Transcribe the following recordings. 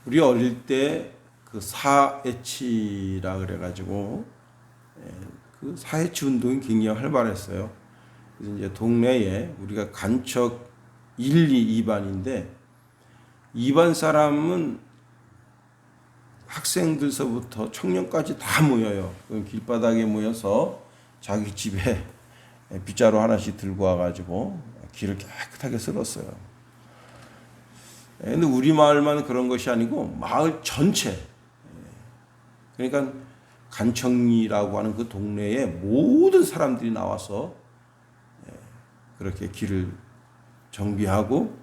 우리 어릴 때 그 사해치라 그래가지고 그 사해치 운동이 굉장히 활발했어요. 그래서 이제 동네에 우리가 간척 1, 2, 2반인데 2반 사람은 학생들서부터 청년까지 다 모여요. 길바닥에 모여서 자기 집에 빗자루 하나씩 들고 와가지고 길을 깨끗하게 쓸었어요. 근데 우리 마을만 그런 것이 아니고 마을 전체, 그러니까 간청리라고 하는 그 동네에 모든 사람들이 나와서 그렇게 길을 정비하고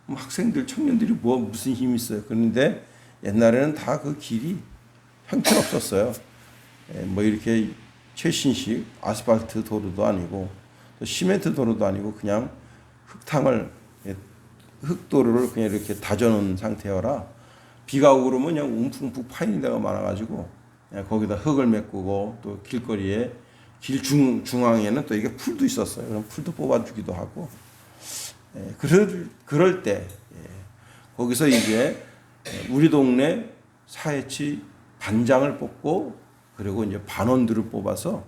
학생들, 청년들이 무슨 힘이 있어요. 그런데 옛날에는 다 그 길이 형편없었어요. 뭐 이렇게 최신식 아스팔트 도로도 아니고 또 시멘트 도로도 아니고 그냥 흙도로를 그냥 이렇게 다져놓은 상태여라. 비가 오고 그러면 그냥 움푹움푹 파인 데가 많아가지고 그냥 거기다 흙을 메꾸고 또 길거리에 길 중앙에는 또 이게 풀도 있었어요. 그럼 풀도 뽑아주기도 하고. 그럴 때 거기서 이제 우리 동네 사회치 반장을 뽑고 그리고 이제 반원들을 뽑아서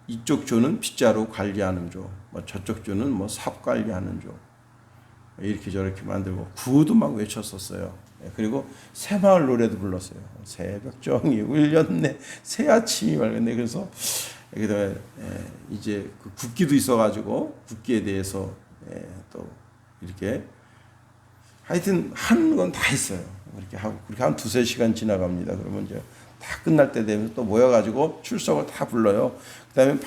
이쪽 조는 빗자루 관리하는 조, 저쪽 조는 삽 관리하는 조, 이렇게 저렇게 만들고 구호도 막 외쳤었어요. 그리고 새마을 노래도 불렀어요. 새벽정이 울렸네, 새 아침이 밝았네. 그래서 그다음에 이제 그 국기도 있어가지고 국기에 대해서 또 이렇게 하여튼 한 건 다 했어요. 그렇게 하고 그렇게 한 2-3시간 지나갑니다. 그러면 이제 다 끝날 때 되면 또 모여가지고 출석을 다 불러요. 그다음에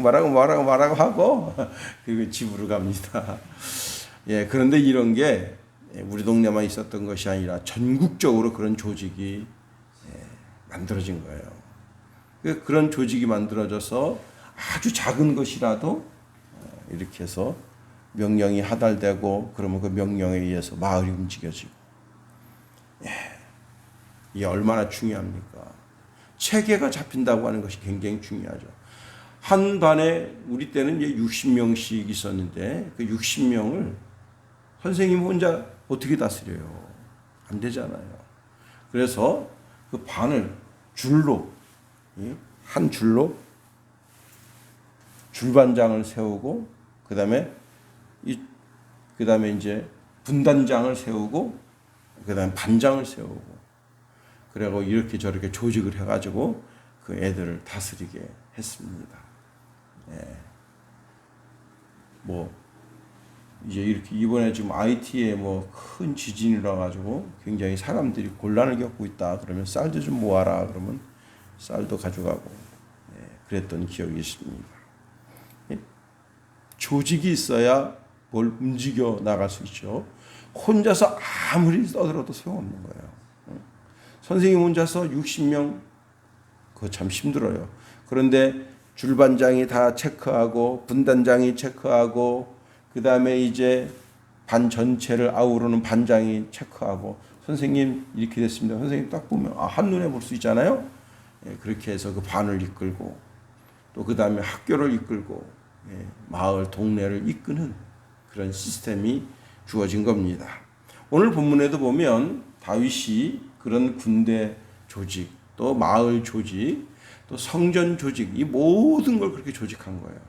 막 말하고 하고 그리고 집으로 갑니다. 그런데 이런 게 우리 동네만 있었던 것이 아니라 전국적으로 그런 조직이 만들어진 거예요. 그런 조직이 만들어져서 아주 작은 것이라도 이렇게 해서 명령이 하달되고 그러면 그 명령에 의해서 마을이 움직여지고. 이게 얼마나 중요합니까? 체계가 잡힌다고 하는 것이 굉장히 중요하죠. 한 반에 우리 때는 이제 60명씩 있었는데 그 60명을 선생님 혼자 어떻게 다스려요? 안 되잖아요. 그래서 그 반을 줄로, 한 줄로 줄반장을 세우고 그다음에 이제 분단장을 세우고 그다음에 반장을 세우고 그리고 이렇게 저렇게 조직을 해가지고 그 애들을 다스리게 했습니다. 이제 이렇게 이번에 지금 IT에 큰 지진이라 가지고 굉장히 사람들이 곤란을 겪고 있다. 그러면 쌀도 좀 모아라. 그러면 쌀도 가져가고 그랬던 기억이 있습니다. 조직이 있어야 뭘 움직여 나갈 수 있죠. 혼자서 아무리 떠들어도 소용없는 거예요. 선생님 혼자서 60명 그거 참 힘들어요. 그런데 줄반장이 다 체크하고 분단장이 체크하고 그 다음에 이제 반 전체를 아우르는 반장이 체크하고 선생님 이렇게 됐습니다. 선생님 딱 보면 한눈에 볼 수 있잖아요. 그렇게 해서 그 반을 이끌고 또 그 다음에 학교를 이끌고 마을 동네를 이끄는 그런 시스템이 주어진 겁니다. 오늘 본문에도 보면 다윗이 그런 군대 조직 또 마을 조직 또 성전 조직 이 모든 걸 그렇게 조직한 거예요.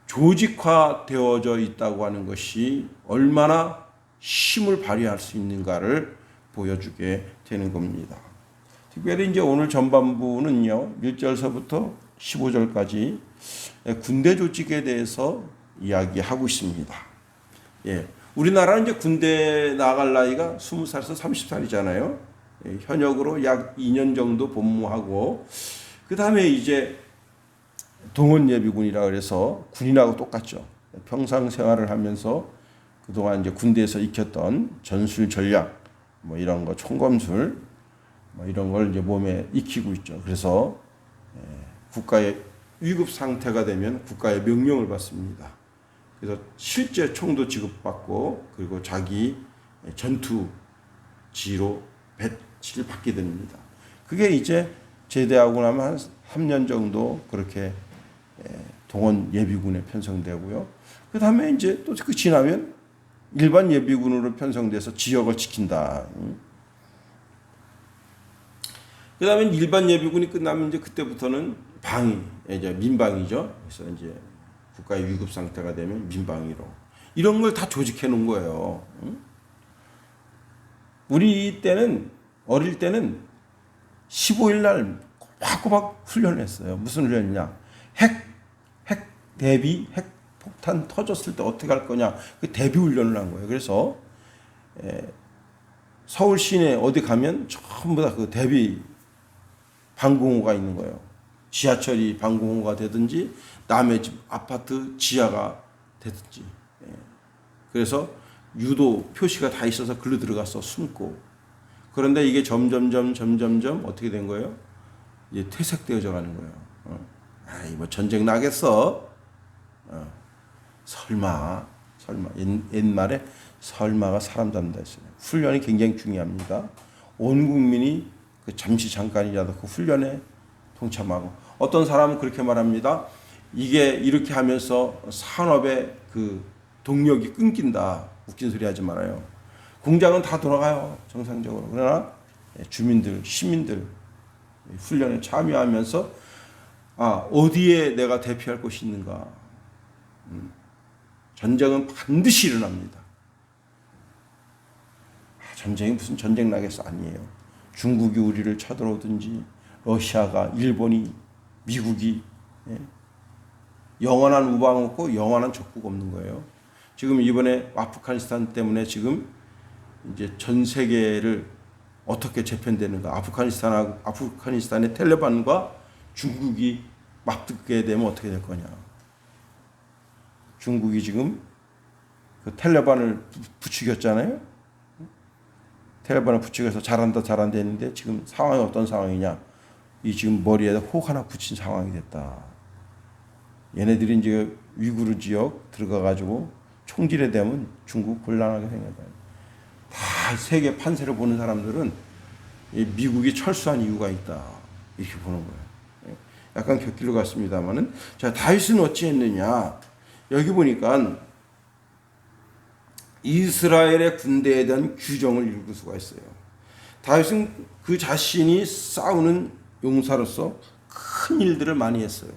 조직화되어져 있다고 하는 것이 얼마나 힘을 발휘할 수 있는가를 보여주게 되는 겁니다. 특별히 이제 오늘 전반부는요, 1절서부터 15절까지 군대 조직에 대해서 이야기하고 있습니다. 우리나라는 이제 군대 나갈 나이가 20살에서 30살이잖아요. 현역으로 약 2년 정도 복무하고, 그 다음에 이제 동원예비군이라 그래서 군인하고 똑같죠. 평상 생활을 하면서 그동안 이제 군대에서 익혔던 전술 전략, 이런 거, 총검술, 이런 걸 이제 몸에 익히고 있죠. 그래서 국가의 위급 상태가 되면 국가의 명령을 받습니다. 그래서 실제 총도 지급받고 그리고 자기 전투지로 배치를 받게 됩니다. 그게 이제 제대하고 나면 한 3년 정도 그렇게 동원 예비군에 편성되고요. 그 다음에 이제 또 끝이 나면 일반 예비군으로 편성돼서 지역을 지킨다. 그 다음에 일반 예비군이 끝나면 이제 그때부터는 방위, 이제 민방위죠. 그래서 이제 국가의 위급 상태가 되면 민방위로. 이런 걸 다 조직해 놓은 거예요. 우리 때는, 어릴 때는 15일 날 꼬박꼬박 훈련을 했어요. 무슨 훈련이냐. 핵 대비, 핵 폭탄 터졌을 때 어떻게 할 거냐. 그 대비 훈련을 한 거예요. 그래서 서울 시내 어디 가면 전부 다 그 대비 방공호가 있는 거예요. 지하철이 방공호가 되든지 남의 집 아파트 지하가 되든지. 그래서 유도 표시가 다 있어서 글로 들어가서 숨고. 그런데 이게 점점점 어떻게 된 거예요? 이제 퇴색되어져 가는 거예요. 아이 뭐 전쟁 나겠어? 설마 옛말에 설마가 사람 잡는다 했어요. 훈련이 굉장히 중요합니다. 온 국민이 그 잠시 잠깐이라도 그 훈련에 동참하고. 어떤 사람은 그렇게 말합니다. 이게 이렇게 하면서 산업의 그 동력이 끊긴다. 웃긴 소리 하지 말아요. 공장은 다 돌아가요. 정상적으로. 그러나 주민들, 시민들 훈련에 참여하면서 어디에 내가 대피할 곳이 있는가. 전쟁은 반드시 일어납니다. 전쟁이 무슨 전쟁 나겠어? 아니에요. 중국이 우리를 쳐들어오든지 러시아가, 일본이, 미국이 영원한 우방 없고 영원한 적국 없는 거예요. 지금 이번에 아프가니스탄 때문에 지금 이제 전 세계를 어떻게 재편되는가. 아프가니스탄의 텔레반과 중국이 맞붙게 되면 어떻게 될 거냐. 중국이 지금 그 텔레반을 부추겼잖아요. 텔레반을 부추겨서 잘한다 했는데 지금 상황이 어떤 상황이냐. 이 지금 머리에 혹 하나 붙인 상황이 됐다. 얘네들이 이제 위구르 지역 들어가가지고 총질에 되면 중국 곤란하게 생겼다. 다 세계 판세를 보는 사람들은 미국이 철수한 이유가 있다. 이렇게 보는 거예요. 약간 곁길로 갔습니다만은. 자, 다윗은 어찌했느냐. 여기 보니까 이스라엘의 군대에 대한 규정을 읽을 수가 있어요. 다윗은 그 자신이 싸우는 용사로서 큰 일들을 많이 했어요.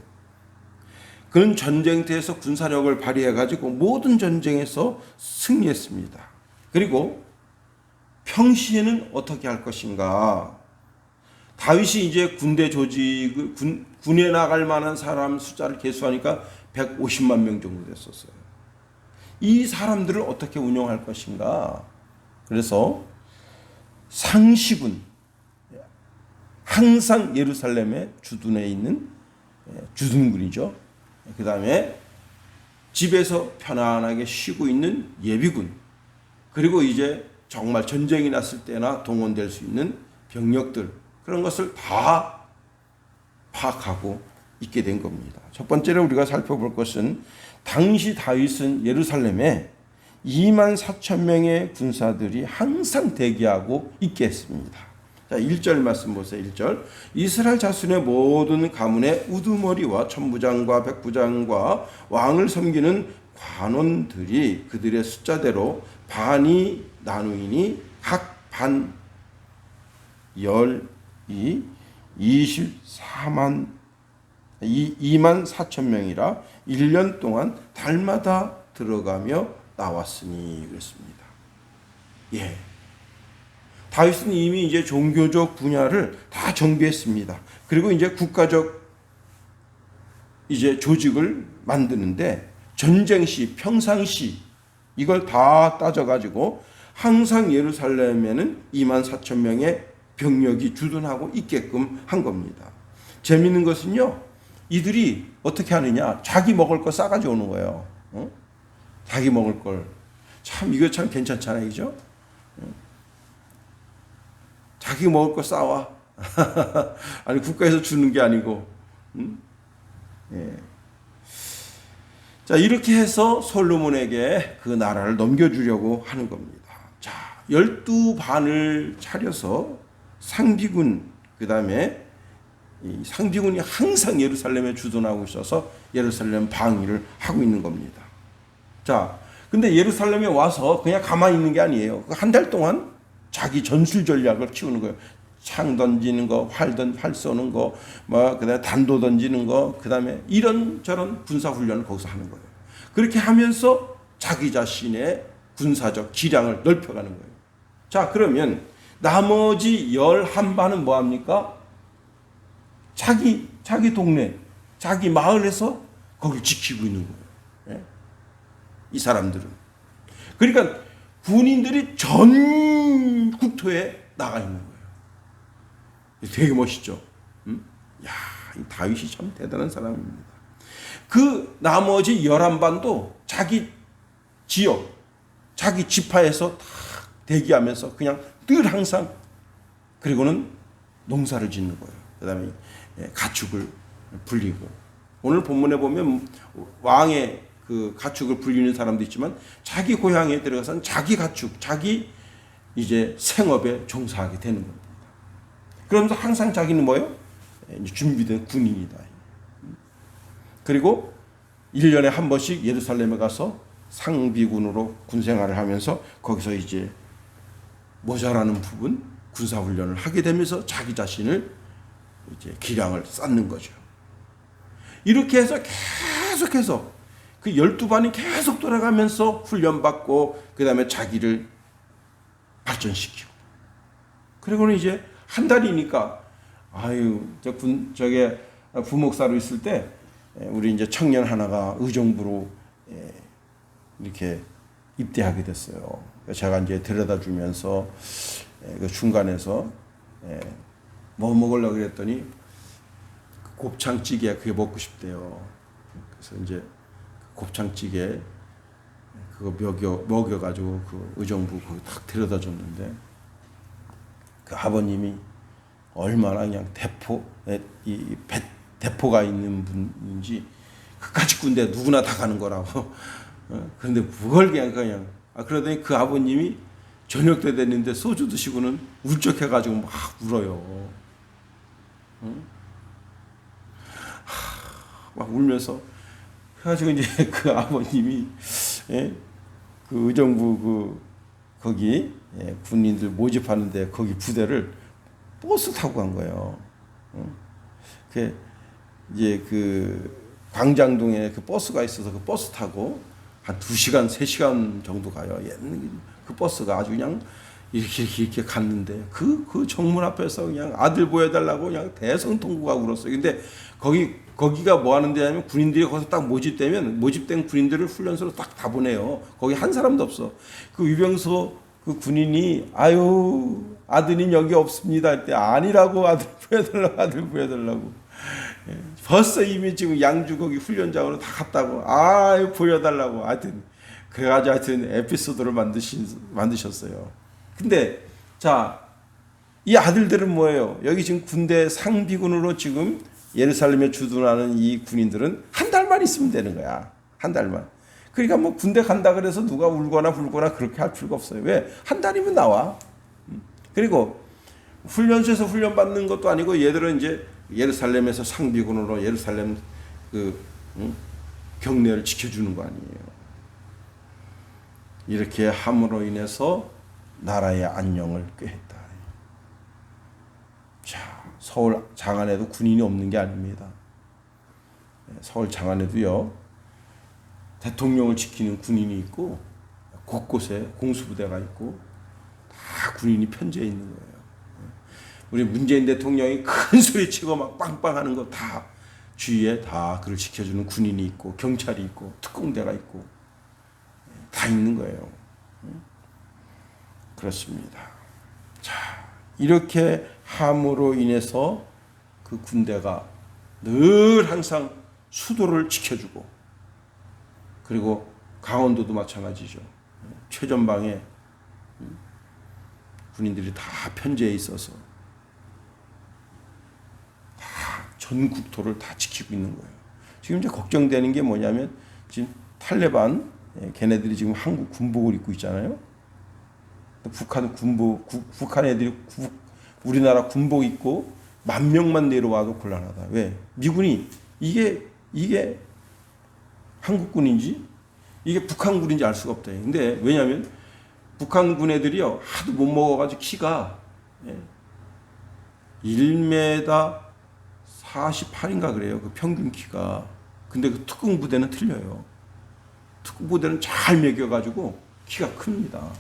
그는 전쟁터에서 군사력을 발휘해가지고 모든 전쟁에서 승리했습니다. 그리고 평시에는 어떻게 할 것인가. 다윗이 이제 군대 조직을, 군에 나갈 만한 사람 숫자를 계수하니까 150만 명 정도 됐었어요. 이 사람들을 어떻게 운영할 것인가. 그래서 상시군, 항상 예루살렘에 주둔해 있는 주둔군이죠. 그 다음에 집에서 편안하게 쉬고 있는 예비군, 그리고 이제 정말 전쟁이 났을 때나 동원될 수 있는 병력들, 그런 것을 다 파악하고 있게 된 겁니다. 첫 번째로 우리가 살펴볼 것은 당시 다윗은 예루살렘에 2만 4천 명의 군사들이 항상 대기하고 있게 했습니다. 자, 1절 말씀 보세요. 1절. 이스라엘 자손의 모든 가문의 우두머리와 천부장과 백부장과 왕을 섬기는 관원들이 그들의 숫자대로 반이 나누이니 각 반 열이 2만 4천 명이라 1년 동안 달마다 들어가며 나왔으니 그랬습니다. 예. 다윗은 이미 이제 종교적 분야를 다 정비했습니다. 그리고 이제 국가적 이제 조직을 만드는데 전쟁시, 평상시 이걸 다 따져가지고 항상 예루살렘에는 2만 4천 명의 병력이 주둔하고 있게끔 한 겁니다. 재미있는 것은요, 이들이 어떻게 하느냐, 자기 먹을 거 싸가지고 오는 거예요. 자기 먹을 걸. 참 이거 참 괜찮잖아요, 그죠? 자기 먹을 거 싸와. 아니 국가에서 주는 게 아니고. 예. 자, 이렇게 해서 솔로몬에게 그 나라를 넘겨주려고 하는 겁니다. 자, 12반을 차려서 상비군, 그 다음에 이 상비군이 항상 예루살렘에 주둔하고 있어서 예루살렘 방위를 하고 있는 겁니다. 자, 근데 예루살렘에 와서 그냥 가만히 있는 게 아니에요. 한 달 동안 자기 전술 전략을 키우는 거예요. 창 던지는 거, 활 쏘는 거, 그다음에 단도 던지는 거, 그다음에 이런저런 군사 훈련을 거기서 하는 거예요. 그렇게 하면서 자기 자신의 군사적 기량을 넓혀가는 거예요. 자, 그러면 나머지 11반은 뭐 합니까? 자기 동네, 자기 마을에서 거기 지키고 있는 거예요. 예? 이 사람들은. 그러니까 군인들이 전 국토에 나가 있는 거예요. 되게 멋있죠. 야, 이 다윗이 참 대단한 사람입니다. 그 나머지 11반도 자기 지역, 자기 지파에서 다 대기하면서 그냥 늘 항상, 그리고는 농사를 짓는 거예요. 그 다음에 가축을 불리고, 오늘 본문에 보면 왕의 그 가축을 불리는 사람도 있지만 자기 고향에 들어가서는 자기 가축, 자기 이제 생업에 종사하게 되는 겁니다. 그러면서 항상 자기는 뭐예요? 준비된 군인이다. 그리고 1년에 한 번씩 예루살렘에 가서 상비군으로 군생활을 하면서 거기서 이제 모자라는 부분 군사훈련을 하게 되면서 자기 자신을 이제 기량을 쌓는 거죠. 이렇게 해서 계속해서 그 12반이 계속 돌아가면서 훈련받고 그 다음에 자기를 발전시키고, 그리고는 이제 한 달이니까 저게 부목사로 있을 때 우리 이제 청년 하나가 의정부로 이렇게 입대하게 됐어요. 제가 이제 데려다 주면서 그 중간에서 뭐 먹으려고 그랬더니 곱창찌개 그게 먹고 싶대요. 그래서 이제 곱창찌개 그거 먹여가지고 그 의정부 거기 딱 데려다 줬는데, 그 아버님이 얼마나 그냥 대포가 있는 분인지, 그까짓 군대 누구나 다 가는 거라고. 그런데 그걸 그냥 그러더니 그 아버님이 저녁 때 됐는데 소주 드시고는 울적해가지고 막 울어요. 막 울면서. 그래가지고 이제 그 아버님이 그 의정부 거기 군인들 모집하는데 거기 부대를 버스 타고 간 거예요. 그 이제 그 광장동에 그 버스가 있어서 그 버스 타고 한 2시간, 3시간 정도 가요. 그 버스가 아주 그냥 이렇게 갔는데 그 정문 앞에서 그냥 아들 보여달라고 그냥 대성통곡하고 울었어요. 근데 거기가 뭐 하는 데냐면 군인들이 거기서 딱 모집되면 모집된 군인들을 훈련소로 딱 다 보내요. 거기 한 사람도 없어. 그 유병소 그 군인이 아드님 여기 없습니다 할 때 아니라고, 아들 보여달라고. 벌써 이미 지금 양주 거기 훈련장으로 다 갔다고. 보여달라고. 하여튼 에피소드를 만드셨어요. 근데 자, 이 아들들은 뭐예요? 여기 지금 군대 상비군으로 지금 예루살렘에 주둔하는 이 군인들은 한 달만 있으면 되는 거야. 한 달만. 그러니까 뭐 군대 간다 그래서 누가 울거나 불거나 그렇게 할 필요가 없어요. 왜? 한 달이면 나와. 그리고 훈련소에서 훈련받는 것도 아니고 얘들은 이제 예루살렘에서 상비군으로 예루살렘 경내를 지켜주는 거 아니에요. 이렇게 함으로 인해서 나라의 안녕을 꾀했다. 자, 서울 장안에도 군인이 없는 게 아닙니다. 서울 장안에도요, 대통령을 지키는 군인이 있고 곳곳에 공수부대가 있고 다 군인이 편제해 있는 거예요. 우리 문재인 대통령이 큰 소리 치고 막 빵빵하는 거 다 주위에 다 그를 지켜주는 군인이 있고 경찰이 있고 특공대가 있고 다 있는 거예요. 그렇습니다. 자, 이렇게 함으로 인해서 그 군대가 늘 항상 수도를 지켜주고, 그리고 강원도도 마찬가지죠. 최전방에 군인들이 다 편제해 있어서 다 전 국토를 다 지키고 있는 거예요. 지금 이제 걱정되는 게 뭐냐면 지금 탈레반 걔네들이 지금 한국 군복을 입고 있잖아요. 북한 애들이 우리나라 군복 입고 10,000명만 내려와도 곤란하다. 왜? 미군이 이게 한국군인지 이게 북한군인지 알 수가 없대요. 근데 왜냐하면 북한군 애들이요 하도 못 먹어가지고 키가 1m 48인가 그래요. 그 평균 키가. 근데 그 특공 부대는 틀려요. 특공 부대는 잘 먹여가지고 키가 큽니다.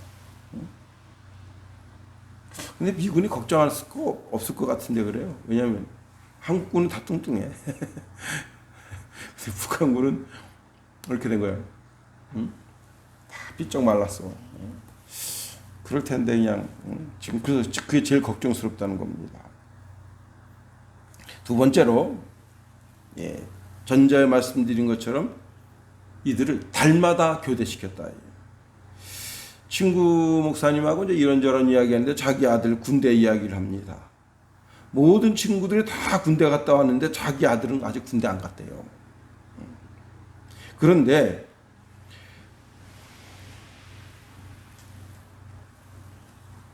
근데 미군이 걱정할 거 없을 것 같은데 그래요. 왜냐하면 한국군은 다 뚱뚱해. 북한군은 이렇게 된 거예요. 다 삐쩍 말랐어. 그럴 텐데 그냥 지금 그래서 그게 제일 걱정스럽다는 겁니다. 두 번째로 전자에 말씀드린 것처럼 이들을 달마다 교대시켰다. 친구 목사님하고 이제 이런저런 이야기하는데 자기 아들 군대 이야기를 합니다. 모든 친구들이 다 군대 갔다 왔는데 자기 아들은 아직 군대 안 갔대요. 그런데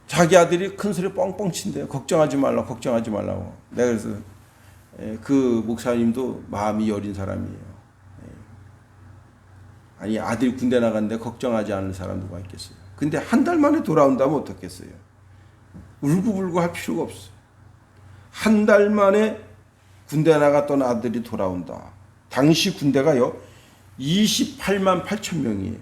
자기 아들이 큰 소리 뻥뻥 친대요. 걱정하지 말라, 걱정하지 말라고. 내가 그래서 그 목사님도 마음이 여린 사람이에요. 아니 아들이 군대 나갔는데 걱정하지 않을 사람 누가 있겠어요. 근데 한 달 만에 돌아온다면 어떻겠어요. 울고불고 할 필요가 없어요. 한 달 만에 군대 나갔던 아들이 돌아온다. 당시 군대가요 28만 8천 명이에요.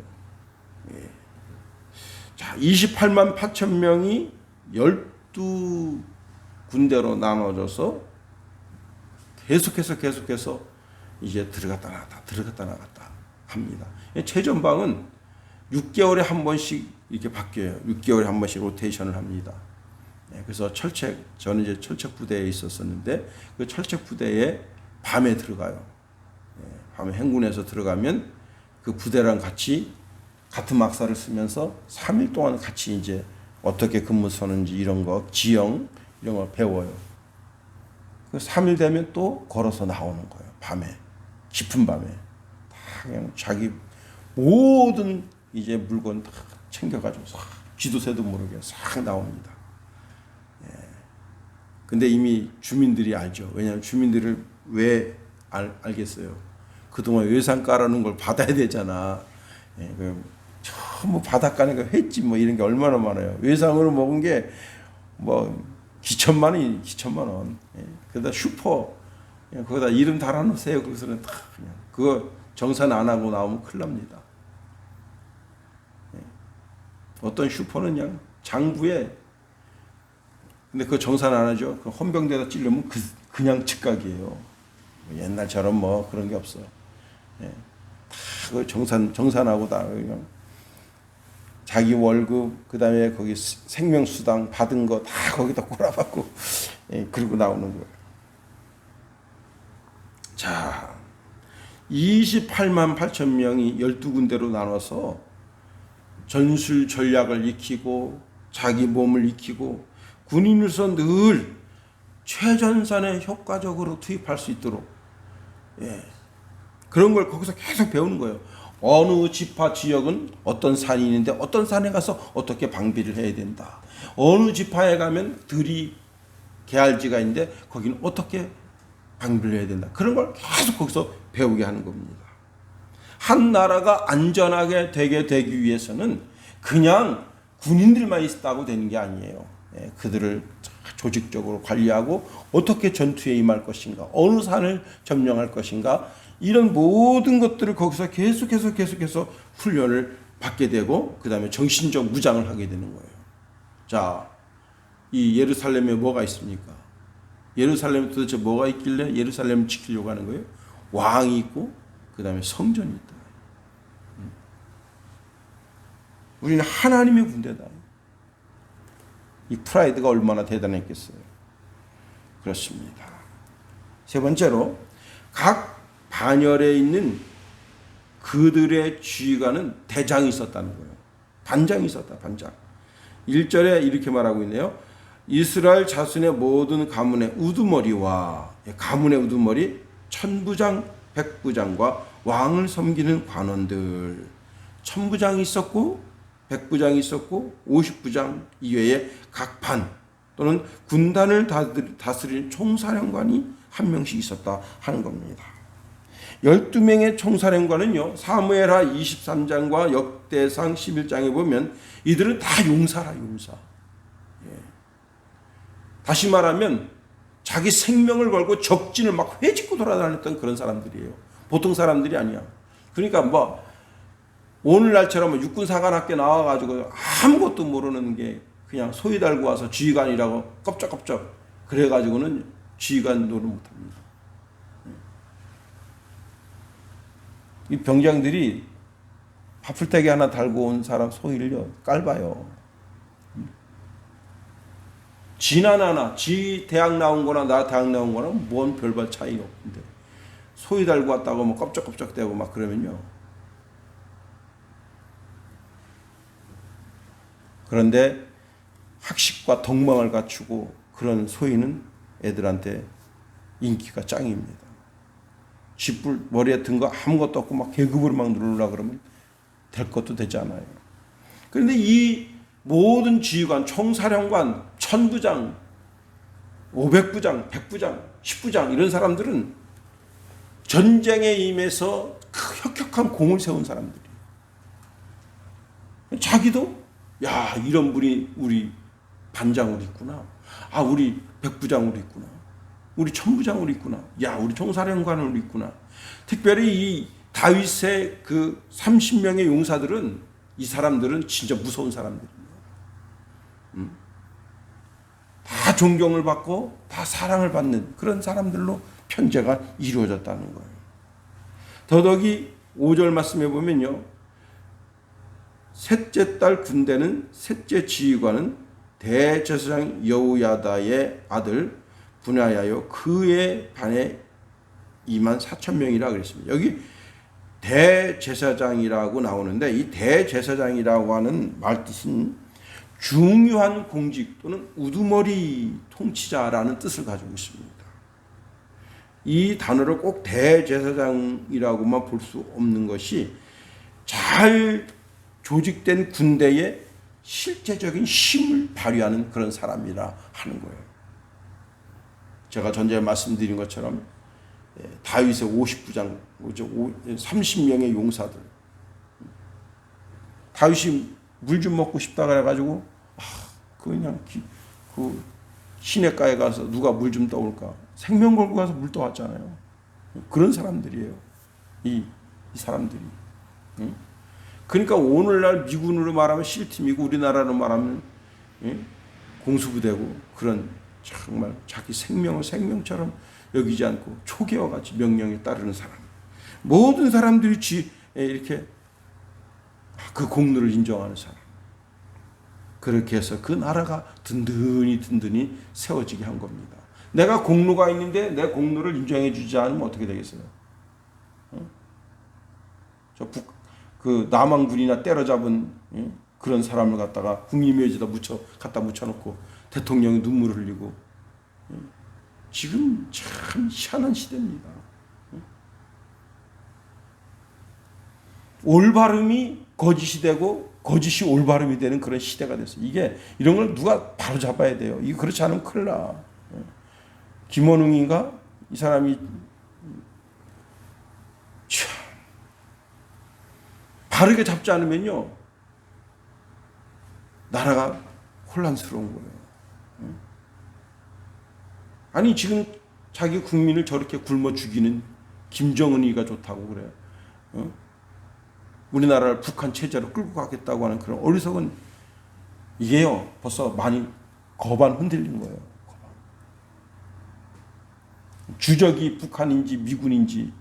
자, 28만 8천 명이 12군대로 나눠져서 계속해서 이제 들어갔다 나갔다 합니다. 최전방은 6개월에 한 번씩 이렇게 바뀌어요. 6개월에 한 번씩 로테이션을 합니다. 그래서 저는 이제 철책 부대에 있었었는데 그 철책 부대에 밤에 들어가요. 밤에 행군에서 들어가면 그 부대랑 같이 같은 막사를 쓰면서 3일 동안 같이 이제 어떻게 근무 서는지 이런 거, 지형 이런 걸 배워요. 그 3일 되면 또 걸어서 나오는 거예요. 밤에. 깊은 밤에. 다 그냥 자기 모든 이제 물건 다 챙겨가지고 싹 쥐도 새도 모르게 싹 나옵니다. 근데 이미 주민들이 알죠. 왜냐하면 주민들을 왜 알겠어요. 그동안 외상 깔아놓은 걸 받아야 되잖아. 뭐 바닷가에 횟집 뭐 이런 게 얼마나 많아요. 외상으로 먹은 게 뭐 기천만 원. 그러다 슈퍼 거기다 이름 달아놓으세요. 그래서는 다 그냥 그거 정산 안 하고 나오면 큰일 납니다. 어떤 슈퍼는 그냥 장부에 근데 그거 정산 안 하죠. 그 헌병대에다 찔르면 그냥 즉각이에요. 옛날처럼 뭐 그런 게 없어요. 다 그 정산하고 다 그냥 자기 월급 그다음에 거기 생명수당 받은 거 다 거기다 꼬라박고 그러고 나오는 거예요. 자, 28만 8천 명이 12군데로 나눠서 전술 전략을 익히고 자기 몸을 익히고 군인으로서 늘 최전선에 효과적으로 투입할 수 있도록 그런 걸 거기서 계속 배우는 거예요. 어느 지파 지역은 어떤 산이 있는데 어떤 산에 가서 어떻게 방비를 해야 된다. 어느 지파에 가면 들이 개알지가 있는데 거기는 어떻게 방비를 해야 된다. 그런 걸 계속 거기서 배우게 하는 겁니다. 한 나라가 안전하게 되기 위해서는 그냥 군인들만 있다고 되는 게 아니에요. 그들을 조직적으로 관리하고 어떻게 전투에 임할 것인가, 어느 산을 점령할 것인가, 이런 모든 것들을 거기서 계속해서 훈련을 받게 되고 그 다음에 정신적 무장을 하게 되는 거예요. 자, 이 예루살렘에 뭐가 있습니까? 예루살렘에 도대체 뭐가 있길래 예루살렘을 지키려고 하는 거예요? 왕이 있고 그 다음에 성전이 있다. 우리는 하나님의 군대다. 이 프라이드가 얼마나 대단했겠어요. 그렇습니다. 세 번째로 각 반열에 있는 그들의 지휘관은 대장이 있었다는 거예요. 반장이 있었다. 반장. 1절에 이렇게 말하고 있네요. 이스라엘 자손의 모든 가문의 우두머리와 가문의 우두머리 천부장, 백부장과 왕을 섬기는 관원들. 천부장이 있었고 백부장이 있었고 50부장 이외에 각 반 또는 군단을 다스리는 총사령관이 한 명씩 있었다 하는 겁니다. 12명의 총사령관은요, 사무엘하 23장과 역대상 11장에 보면 이들은 다 용사라, 용사. 다시 말하면 자기 생명을 걸고 적진을 막 회짓고 돌아다녔던 그런 사람들이에요. 보통 사람들이 아니야. 그러니까 뭐 오늘날처럼 육군사관학교 나와가지고 아무것도 모르는 게 그냥 소위 달고 와서 지휘관이라고 껍적껍적 그래가지고는 지휘관 노릇 못합니다. 이 병장들이 밥풀떼기 하나 달고 온 사람 소위를요 깔봐요. 지나 나나, 지 대학 나온 거나 나 대학 나온 거나 뭔 별반 차이가 없는데 소위 달고 왔다고 뭐 껍적껍적 대고 막 그러면요. 그런데 학식과 덕망을 갖추고 그런 소위는 애들한테 인기가 짱입니다. 쥐뿔 머리에 든 거 아무것도 없고 막 계급으로 막 누르려고 그러면 될 것도 되지 않아요. 그런데 이 모든 지휘관, 총사령관, 천부장, 500부장, 100부장, 10부장 이런 사람들은 전쟁에 임해서 혁혁한 공을 세운 사람들이에요. 자기도 야 이런 분이 우리 반장으로 있구나. 아 우리 100부장으로 있구나. 우리 천부장으로 있구나. 야 우리 총사령관으로 있구나. 특별히 이 다윗의 그 30명의 용사들은 이 사람들은 진짜 무서운 사람들입니다. 다 존경을 받고 다 사랑을 받는 그런 사람들로 편제가 이루어졌다는 거예요. 더더욱이 5절 말씀해 보면요. 셋째 달 군대는 셋째 지휘관은 대제사장 여호야다의 아들 분하야요 그의 반에 24,000명이라 그랬습니다. 여기 대제사장이라고 나오는데 이 대제사장이라고 하는 말뜻은 중요한 공직 또는 우두머리 통치자라는 뜻을 가지고 있습니다. 이 단어를 꼭 대제사장이라고만 볼 수 없는 것이 잘 조직된 군대의 실제적인 힘을 발휘하는 그런 사람이라 하는 거예요. 제가 전에 말씀드린 것처럼 다윗의 50부장, 30명의 용사들. 다윗이 물 좀 먹고 싶다 그래가지고 그냥 그 시냇가에 가서 누가 물 좀 떠올까 생명 걸고 가서 물 떠왔잖아요. 그런 사람들이에요. 이 사람들이. 그러니까 오늘날 미군으로 말하면 실팀이고 우리나라로 말하면 공수부대고 그런 정말 자기 생명을 생명처럼 여기지 않고 초계와 같이 명령에 따르는 사람. 모든 사람들이 이렇게 그 공로를 인정하는 사람. 그렇게 해서 그 나라가 든든히 세워지게 한 겁니다. 내가 공로가 있는데 내 공로를 인정해 주지 않으면 어떻게 되겠어요? 그 남한군이나 때려잡은 그런 사람을 갖다가 국립묘지에다 갖다 묻혀놓고 대통령이 눈물을 흘리고 지금 참 희한한 시대입니다. 올바름이 거짓이 되고 거짓이 올바름이 되는 그런 시대가 됐어요. 이런 걸 누가 바로 잡아야 돼요. 이거 그렇지 않으면 큰일 나. 김원웅인가? 이 사람이 참 바르게 잡지 않으면요 나라가 혼란스러운 거예요. 아니 지금 자기 국민을 저렇게 굶어 죽이는 김정은이가 좋다고 그래요. 우리나라를 북한 체제로 끌고 가겠다고 하는 그런 어리석은 이게요 벌써 많이 거반 흔들린 거예요. 주적이 북한인지 미군인지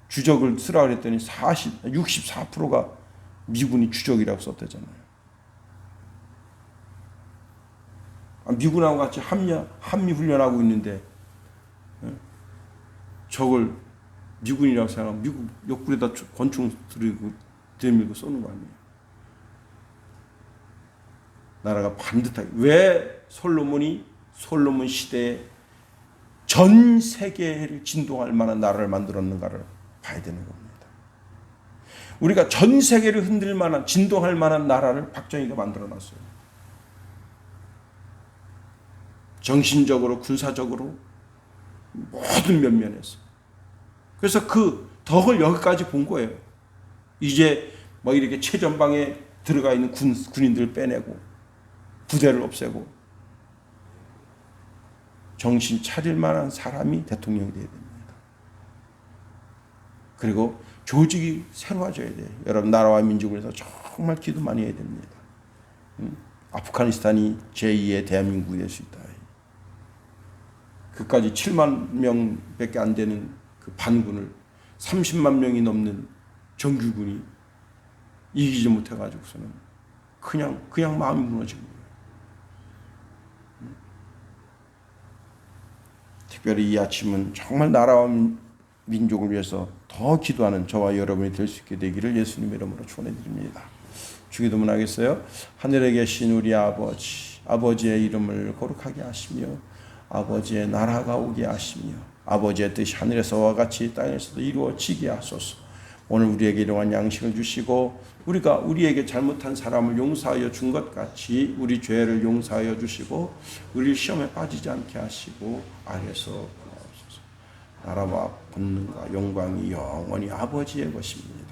주적을 쓰라 그랬더니 64%가 미군이 주적이라고 썼대잖아요. 미군하고 같이 한미 훈련하고 있는데 저걸 미군이라고 생각하면 미국 옆구리에다 권총 들이밀고 쏘는 거 아니에요. 나라가 반듯하게 왜 솔로몬 시대에 전 세계를 진동할 만한 나라를 만들었는가를 봐야 되는 겁니다. 우리가 전 세계를 흔들 만한 진동할 만한 나라를 박정희가 만들어놨어요. 정신적으로 군사적으로 모든 면면에서. 그래서 그 덕을 여기까지 본 거예요. 이제 뭐 이렇게 최전방에 들어가 있는 군인들을 빼내고 부대를 없애고 정신 차릴 만한 사람이 대통령이 되어야 됩니다. 그리고 조직이 새로워져야 돼요. 여러분 나라와 민족을 위해서 정말 기도 많이 해야 됩니다. 아프가니스탄이 제2의 대한민국이 될 수 있다. 그까지 7만 명밖에 안 되는 그 반군을 30만 명이 넘는 정규군이 이기지 못해가지고서는 그냥 마음이 무너진 거예요. 특별히 이 아침은 정말 나라와 민족을 위해서 더 기도하는 저와 여러분이 될 수 있게 되기를 예수님의 이름으로 축원해드립니다. 주기도문 하겠어요? 하늘에 계신 우리 아버지, 아버지의 이름을 거룩하게 하시며 아버지의 나라가 오게 하시며 아버지의 뜻이 하늘에서와 같이 땅에서도 이루어지게 하소서. 오늘 우리에게 일용할 양식을 주시고 우리가 우리에게 잘못한 사람을 용서하여 준 것 같이 우리 죄를 용서하여 주시고 우리 시험에 빠지지 않게 하시고 악에서 구하옵소서. 나라와 권능과 영광이 영원히 아버지의 것입니다.